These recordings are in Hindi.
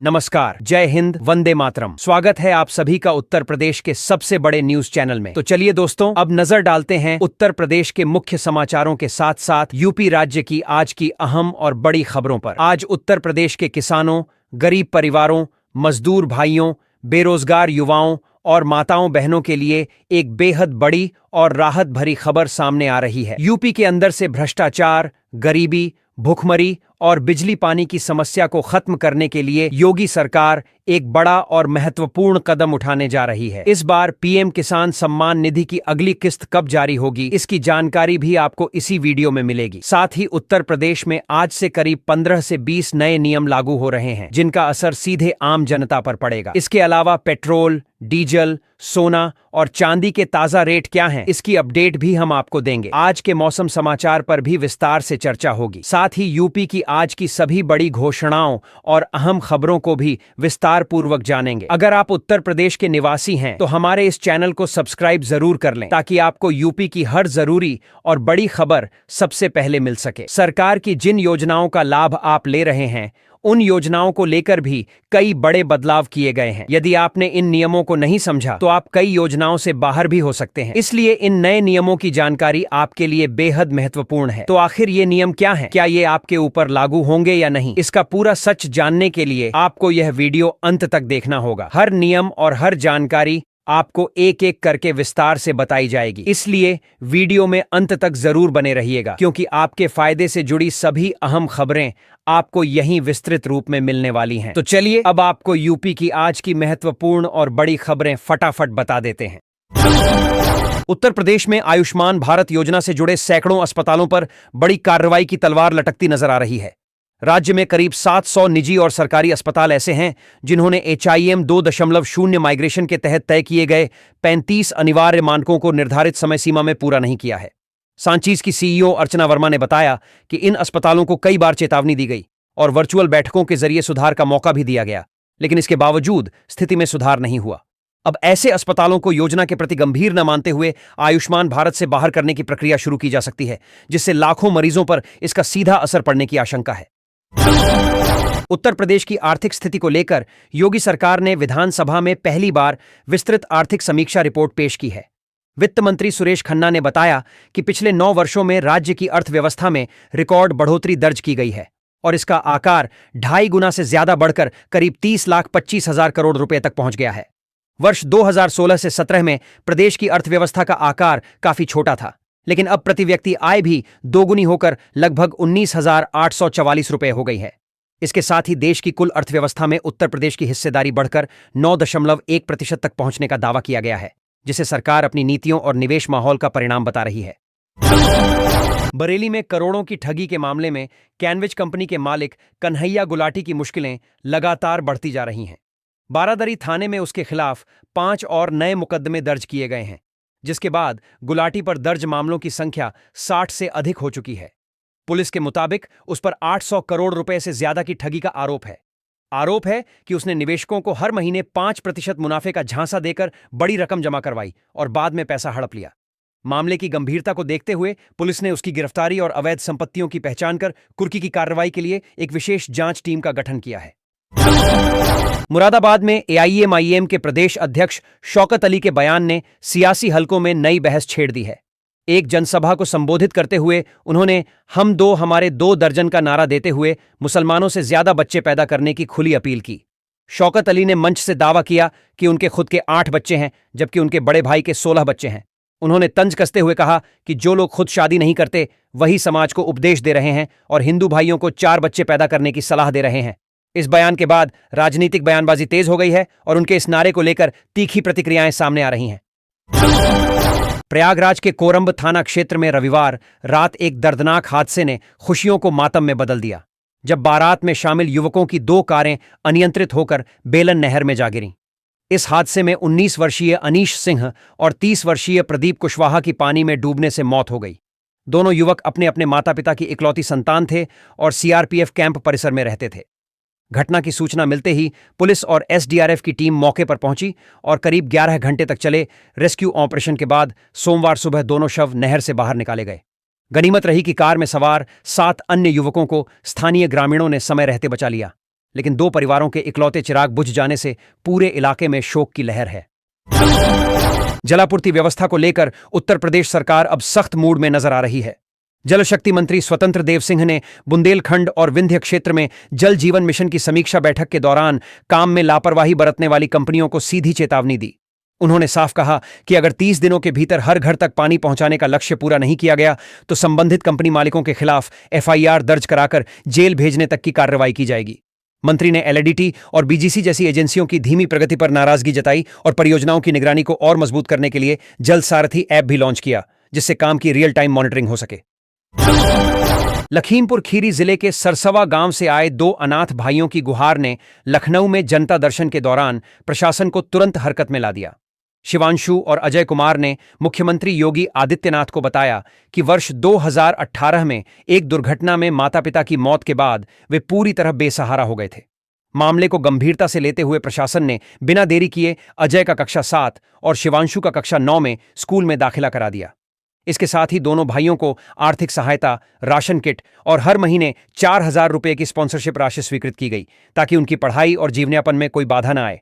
नमस्कार, जय हिंद, वंदे मातरम। स्वागत है आप सभी का उत्तर प्रदेश के सबसे बड़े न्यूज चैनल में। तो चलिए दोस्तों, अब नजर डालते हैं उत्तर प्रदेश के मुख्य समाचारों के साथ साथ यूपी राज्य की आज की अहम और बड़ी खबरों पर। आज उत्तर प्रदेश के किसानों, गरीब परिवारों, मजदूर भाइयों, बेरोजगार युवाओं और माताओं बहनों के लिए एक बेहद बड़ी और राहत भरी खबर सामने आ रही है। यूपी के अंदर से भ्रष्टाचार, गरीबी, भुखमरी और बिजली पानी की समस्या को खत्म करने के लिए योगी सरकार एक बड़ा और महत्वपूर्ण कदम उठाने जा रही है। इस बार पीएम किसान सम्मान निधि की अगली किस्त कब जारी होगी, इसकी जानकारी भी आपको इसी वीडियो में मिलेगी। साथ ही उत्तर प्रदेश में आज से करीब 15 से 20 नए नियम लागू हो रहे हैं, जिनका असर सीधे आम जनता पर पड़ेगा। इसके अलावा पेट्रोल, डीजल, सोना और चांदी के ताजा रेट क्या हैं, इसकी अपडेट भी हम आपको देंगे। आज के मौसम समाचार पर भी विस्तार से चर्चा होगी। साथ ही यूपी की आज की सभी बड़ी घोषणाओं और अहम खबरों को भी विस्तार पूर्वक जानेंगे। अगर आप उत्तर प्रदेश के निवासी हैं तो हमारे इस चैनल को सब्सक्राइब जरूर कर लें, ताकि आपको यूपी की हर जरूरी और बड़ी खबर सबसे पहले मिल सके। सरकार की जिन योजनाओं का लाभ आप ले रहे हैं, उन योजनाओं को लेकर भी कई बड़े बदलाव किए गए हैं। यदि आपने इन नियमों को नहीं समझा तो आप कई योजनाओं से बाहर भी हो सकते हैं। इसलिए इन नए नियमों की जानकारी आपके लिए बेहद महत्वपूर्ण है। तो आखिर ये नियम क्या हैं? क्या ये आपके ऊपर लागू होंगे या नहीं? इसका पूरा सच जानने के लिए आपको यह वीडियो अंत तक देखना होगा। हर नियम और हर जानकारी आपको एक एक करके विस्तार से बताई जाएगी, इसलिए वीडियो में अंत तक जरूर बने रहिएगा, क्योंकि आपके फायदे से जुड़ी सभी अहम खबरें आपको यहीं विस्तृत रूप में मिलने वाली हैं। तो चलिए अब आपको यूपी की आज की महत्वपूर्ण और बड़ी खबरें फटाफट बता देते हैं। उत्तर प्रदेश में आयुष्मान भारत योजना से जुड़े सैकड़ों अस्पतालों पर बड़ी कार्रवाई की तलवार लटकती नजर आ रही है। राज्य में करीब 700 निजी और सरकारी अस्पताल ऐसे हैं जिन्होंने HIM 2.0 माइग्रेशन के तहत तय किए गए 35 अनिवार्य मानकों को निर्धारित समय सीमा में पूरा नहीं किया है। सांचीज की CEO अर्चना वर्मा ने बताया कि इन अस्पतालों को कई बार चेतावनी दी गई और वर्चुअल बैठकों के जरिए सुधार का मौका भी दिया गया, लेकिन इसके बावजूद स्थिति में सुधार नहीं हुआ। अब ऐसे अस्पतालों को योजना के प्रति गंभीर न मानते हुए आयुष्मान भारत से बाहर करने की प्रक्रिया शुरू की जा सकती है, जिससे लाखों मरीजों पर इसका सीधा असर पड़ने की आशंका है। उत्तर प्रदेश की आर्थिक स्थिति को लेकर योगी सरकार ने विधानसभा में पहली बार विस्तृत आर्थिक समीक्षा रिपोर्ट पेश की है। वित्त मंत्री सुरेश खन्ना ने बताया कि पिछले 9 वर्षों में राज्य की अर्थव्यवस्था में रिकॉर्ड बढ़ोतरी दर्ज की गई है और इसका आकार 2.5 गुना से ज्यादा बढ़कर करीब 30,25,000 करोड़ रुपए तक पहुंच गया है। वर्ष 2016 से 17 में प्रदेश की अर्थव्यवस्था का आकार काफी छोटा था, लेकिन अब प्रति व्यक्ति आय भी दोगुनी होकर लगभग 19,844 रुपए हो गई है। इसके साथ ही देश की कुल अर्थव्यवस्था में उत्तर प्रदेश की हिस्सेदारी बढ़कर 9.1% तक पहुंचने का दावा किया गया है, जिसे सरकार अपनी नीतियों और निवेश माहौल का परिणाम बता रही है। बरेली में करोड़ों की ठगी के मामले में कैनविच कंपनी के मालिक कन्हैया गुलाटी की मुश्किलें लगातार बढ़ती जा रही हैं। बारादरी थाने में उसके खिलाफ 5 और नए मुकदमे दर्ज किए गए हैं, जिसके बाद गुलाटी पर दर्ज मामलों की संख्या 60 से अधिक हो चुकी है। पुलिस के मुताबिक उस पर 800 करोड़ रुपए से ज्यादा की ठगी का आरोप है कि उसने निवेशकों को हर महीने 5% मुनाफे का झांसा देकर बड़ी रकम जमा करवाई और बाद में पैसा हड़प लिया। मामले की गंभीरता को देखते हुए पुलिस ने उसकी गिरफ्तारी और अवैध संपत्तियों की पहचान कर कुर्की की कार्रवाई के लिए एक विशेष जांच टीम का गठन किया है। मुरादाबाद में AIM-IEM के प्रदेश अध्यक्ष शौकत अली के बयान ने सियासी हलकों में नई बहस छेड़ दी है। एक जनसभा को संबोधित करते हुए उन्होंने हम दो हमारे 2 दर्जन का नारा देते हुए मुसलमानों से ज्यादा बच्चे पैदा करने की खुली अपील की। शौकत अली ने मंच से दावा किया कि उनके खुद के 8 बच्चे हैं, जबकि उनके बड़े भाई के 16 बच्चे हैं। उन्होंने तंज कसते हुए कहा कि जो लोग खुद शादी नहीं करते वही समाज को उपदेश दे रहे हैं और हिंदू भाइयों को 4 बच्चे पैदा करने की सलाह दे रहे हैं। इस बयान के बाद राजनीतिक बयानबाजी तेज हो गई है और उनके इस नारे को लेकर तीखी प्रतिक्रियाएं सामने आ रही हैं। प्रयागराज के कोरंब थाना क्षेत्र में रविवार रात एक दर्दनाक हादसे ने खुशियों को मातम में बदल दिया, जब बारात में शामिल युवकों की 2 कारें अनियंत्रित होकर बेलन नहर में जा गिरीं। इस हादसे में 19 वर्षीय अनीश सिंह और 30 वर्षीय प्रदीप कुशवाहा की पानी में डूबने से मौत हो गई। दोनों युवक अपने अपने माता पिता की इकलौती संतान थे और CRPF कैंप परिसर में रहते थे। घटना की सूचना मिलते ही पुलिस और SDRF की टीम मौके पर पहुंची और करीब 11 घंटे तक चले रेस्क्यू ऑपरेशन के बाद सोमवार सुबह दोनों शव नहर से बाहर निकाले गए। गनीमत रही कि कार में सवार 7 अन्य युवकों को स्थानीय ग्रामीणों ने समय रहते बचा लिया। लेकिन 2 परिवारों के इकलौते चिराग बुझ जाने से पूरे इलाके में शोक की लहर है। जलापूर्ति व्यवस्था को लेकर उत्तर प्रदेश सरकार अब सख्त मूड में नजर आ रही है। जल शक्ति मंत्री स्वतंत्र देव सिंह ने बुंदेलखंड और विंध्य क्षेत्र में जल जीवन मिशन की समीक्षा बैठक के दौरान काम में लापरवाही बरतने वाली कंपनियों को सीधी चेतावनी दी। उन्होंने साफ कहा कि अगर 30 दिनों के भीतर हर घर तक पानी पहुंचाने का लक्ष्य पूरा नहीं किया गया तो संबंधित कंपनी मालिकों के खिलाफ एफआईआर दर्ज कराकर जेल भेजने तक की कार्रवाई की जाएगी। मंत्री ने एलईडीटी और बीजीसी जैसी एजेंसियों की धीमी प्रगति पर नाराजगी जताई और परियोजनाओं की निगरानी को और मजबूत करने के लिए जल सारथी ऐप भी लॉन्च किया, जिससे काम की रियल टाइम मॉनिटरिंग हो सके। लखीमपुर खीरी जिले के सरसवा गांव से आए 2 अनाथ भाइयों की गुहार ने लखनऊ में जनता दर्शन के दौरान प्रशासन को तुरंत हरकत में ला दिया। शिवांशु और अजय कुमार ने मुख्यमंत्री योगी आदित्यनाथ को बताया कि वर्ष 2018 में एक दुर्घटना में माता पिता की मौत के बाद वे पूरी तरह बेसहारा हो गए थे। मामले को गंभीरता से लेते हुए प्रशासन ने बिना देरी किए अजय का कक्षा 7 और शिवांशु का कक्षा 9 में स्कूल में दाखिला करा दिया। इसके साथ ही दोनों भाइयों को आर्थिक सहायता, राशन किट और हर महीने 4,000 रुपये की स्पॉन्सरशिप राशि स्वीकृत की गई ताकि उनकी पढ़ाई और जीवनयापन में कोई बाधा न आए।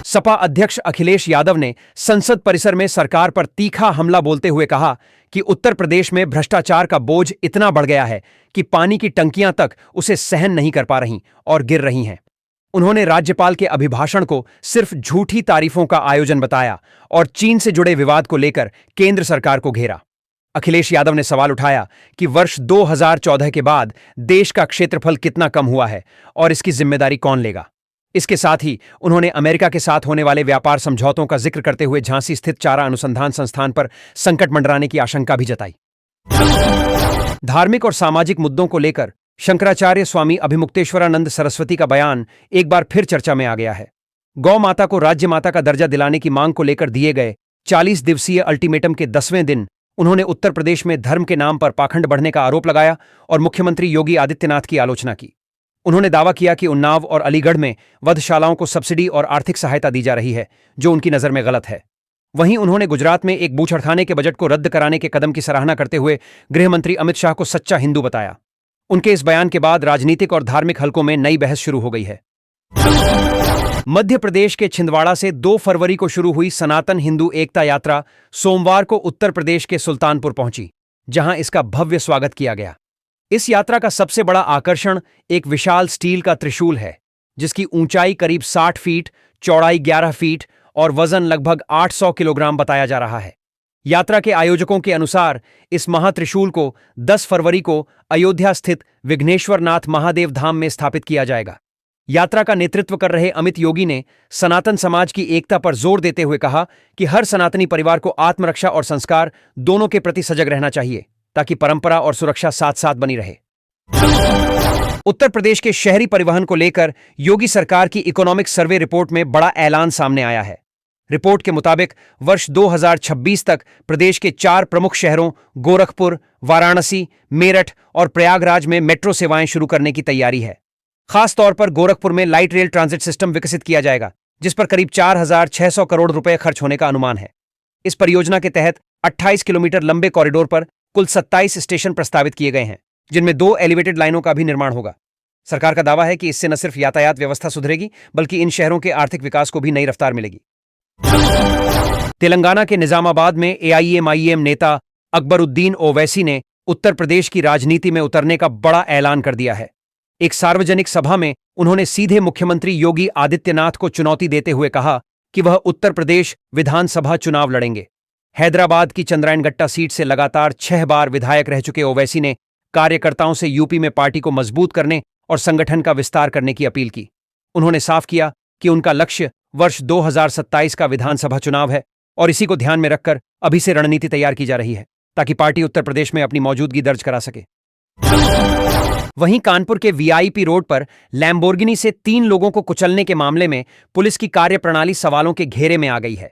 सपा अध्यक्ष अखिलेश यादव ने संसद परिसर में सरकार पर तीखा हमला बोलते हुए कहा कि उत्तर प्रदेश में भ्रष्टाचार का बोझ इतना बढ़ गया है कि पानी की टंकियां तक उसे सहन नहीं कर पा रही और गिर रही हैं। उन्होंने राज्यपाल के अभिभाषण को सिर्फ झूठी तारीफों का आयोजन बताया और चीन से जुड़े विवाद को लेकर केंद्र सरकार को घेरा। अखिलेश यादव ने सवाल उठाया कि वर्ष 2014 के बाद देश का क्षेत्रफल कितना कम हुआ है और इसकी जिम्मेदारी कौन लेगा। इसके साथ ही उन्होंने अमेरिका के साथ होने वाले व्यापार समझौतों का जिक्र करते हुए झांसी स्थित चारा अनुसंधान संस्थान पर संकट मंडराने की आशंका भी जताई। धार्मिक और सामाजिक मुद्दों को लेकर शंकराचार्य स्वामी अभिमुक्तेश्वरानंद सरस्वती का बयान एक बार फिर चर्चा में आ गया है। गौ माता को राज्य माता का दर्जा दिलाने की मांग को लेकर दिए गए 40 दिवसीय अल्टीमेटम के 10वें दिन उन्होंने उत्तर प्रदेश में धर्म के नाम पर पाखंड बढ़ने का आरोप लगाया और मुख्यमंत्री योगी आदित्यनाथ की आलोचना की। उन्होंने दावा किया कि उन्नाव और अलीगढ़ में वधशालाओं को सब्सिडी और आर्थिक सहायता दी जा रही है, जो उनकी नज़र में गलत है। वहीं उन्होंने गुजरात में एक बूछड़खाने के बजट को रद्द कराने के कदम की सराहना करते हुए गृह मंत्री अमित शाह को सच्चा हिंदू बताया। उनके इस बयान के बाद राजनीतिक और धार्मिक हलकों में नई बहस शुरू हो गई है। मध्य प्रदेश के छिंदवाड़ा से 2 फरवरी को शुरू हुई सनातन हिंदू एकता यात्रा सोमवार को उत्तर प्रदेश के सुल्तानपुर पहुंची, जहां इसका भव्य स्वागत किया गया। इस यात्रा का सबसे बड़ा आकर्षण एक विशाल स्टील का त्रिशूल है, जिसकी ऊंचाई करीब 60 फीट, चौड़ाई 11 फीट और वजन लगभग 800 किलोग्राम बताया जा रहा है। यात्रा के आयोजकों के अनुसार इस महात्रिशूल को 10 फरवरी को अयोध्या स्थित विघ्नेश्वरनाथ महादेव धाम में स्थापित किया जाएगा। यात्रा का नेतृत्व कर रहे अमित योगी ने सनातन समाज की एकता पर जोर देते हुए कहा कि हर सनातनी परिवार को आत्मरक्षा और संस्कार दोनों के प्रति सजग रहना चाहिए, ताकि परंपरा और सुरक्षा साथ साथ बनी रहे। उत्तर प्रदेश के शहरी परिवहन को लेकर योगी सरकार की इकोनॉमिक सर्वे रिपोर्ट में बड़ा ऐलान सामने आया है। रिपोर्ट के मुताबिक वर्ष 2026 तक प्रदेश के 4 प्रमुख शहरों गोरखपुर, वाराणसी, मेरठ और प्रयागराज में मेट्रो सेवाएं शुरू करने की तैयारी है। खास तौर पर गोरखपुर में लाइट रेल ट्रांजिट सिस्टम विकसित किया जाएगा, जिस पर करीब 4,600 करोड़ रुपए खर्च होने का अनुमान है। इस परियोजना के तहत 28 किलोमीटर लंबे कॉरिडोर पर कुल 27 स्टेशन प्रस्तावित किए गए हैं, जिनमें 2 एलिवेटेड लाइनों का भी निर्माण होगा। सरकार का दावा है कि इससे न सिर्फ यातायात व्यवस्था सुधरेगी, बल्कि इन शहरों के आर्थिक विकास को भी नई रफ्तार मिलेगी। तेलंगाना के निजामाबाद में एआईएमआईएम नेता अकबरुद्दीन ओवैसी ने उत्तर प्रदेश की राजनीति में उतरने का बड़ा ऐलान कर दिया है। एक सार्वजनिक सभा में उन्होंने सीधे मुख्यमंत्री योगी आदित्यनाथ को चुनौती देते हुए कहा कि वह उत्तर प्रदेश विधानसभा चुनाव लड़ेंगे। हैदराबाद की चंद्रायणगट्टा सीट से लगातार 6 बार विधायक रह चुके ओवैसी ने कार्यकर्ताओं से यूपी में पार्टी को मजबूत करने और संगठन का विस्तार करने की अपील की। उन्होंने साफ किया कि उनका लक्ष्य वर्ष 2027 का विधानसभा चुनाव है और इसी को ध्यान में रखकर अभी से रणनीति तैयार की जा रही है, ताकि पार्टी उत्तर प्रदेश में अपनी मौजूदगी दर्ज करा सके। वहीं कानपुर के वीआईपी रोड पर लैम्बोर्गिनी से 3 लोगों को कुचलने के मामले में पुलिस की कार्यप्रणाली सवालों के घेरे में आ गई है।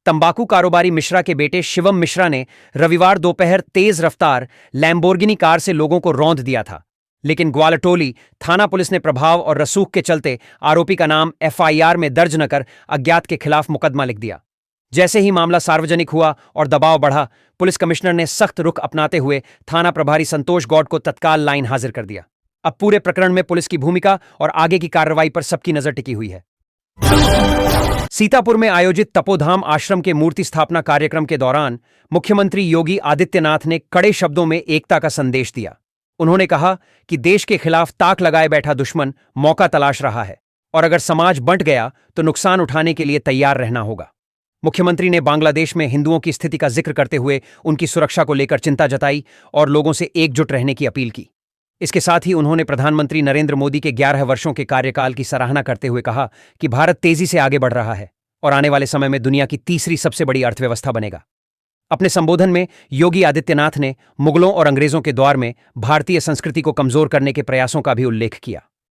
तंबाकू कारोबारी मिश्रा के बेटे शिवम मिश्रा ने रविवार दोपहर तेज रफ्तार लैम्बोर्गिनी कार से लोगों को रौंद दिया था, लेकिन ग्वालटोली थाना पुलिस ने प्रभाव और रसूख के चलते आरोपी का नाम एफआईआर में दर्ज न कर अज्ञात के खिलाफ मुकदमा लिख दिया। जैसे ही मामला सार्वजनिक हुआ और दबाव बढ़ा, पुलिस कमिश्नर ने सख्त रुख अपनाते हुए थाना प्रभारी संतोष गौड़ को तत्काल लाइन हाजिर कर दिया। अब पूरे प्रकरण में पुलिस की भूमिका और आगे की कार्रवाई पर सबकी नजर टिकी हुई है। सीतापुर में आयोजित तपोधाम आश्रम के मूर्ति स्थापना कार्यक्रम के दौरान मुख्यमंत्री योगी आदित्यनाथ ने कड़े शब्दों में एकता का संदेश दिया। उन्होंने कहा कि देश के खिलाफ ताक लगाए बैठा दुश्मन मौका तलाश रहा है और अगर समाज बंट गया तो नुकसान उठाने के लिए तैयार रहना होगा। मुख्यमंत्री ने बांग्लादेश में हिंदुओं की स्थिति का जिक्र करते हुए उनकी सुरक्षा को लेकर चिंता जताई और लोगों से एकजुट रहने की अपील की। इसके साथ ही उन्होंने प्रधानमंत्री नरेंद्र मोदी के 11 वर्षों के कार्यकाल की सराहना करते हुए कहा कि भारत तेजी से आगे बढ़ रहा है और आने वाले समय में दुनिया की तीसरी सबसे बड़ी अर्थव्यवस्था बनेगा। अपने संबोधन में योगी आदित्यनाथ ने मुगलों और अंग्रेजों के दौर में भारतीय संस्कृति को कमजोर करने के प्रयासों का भी उल्लेख किया।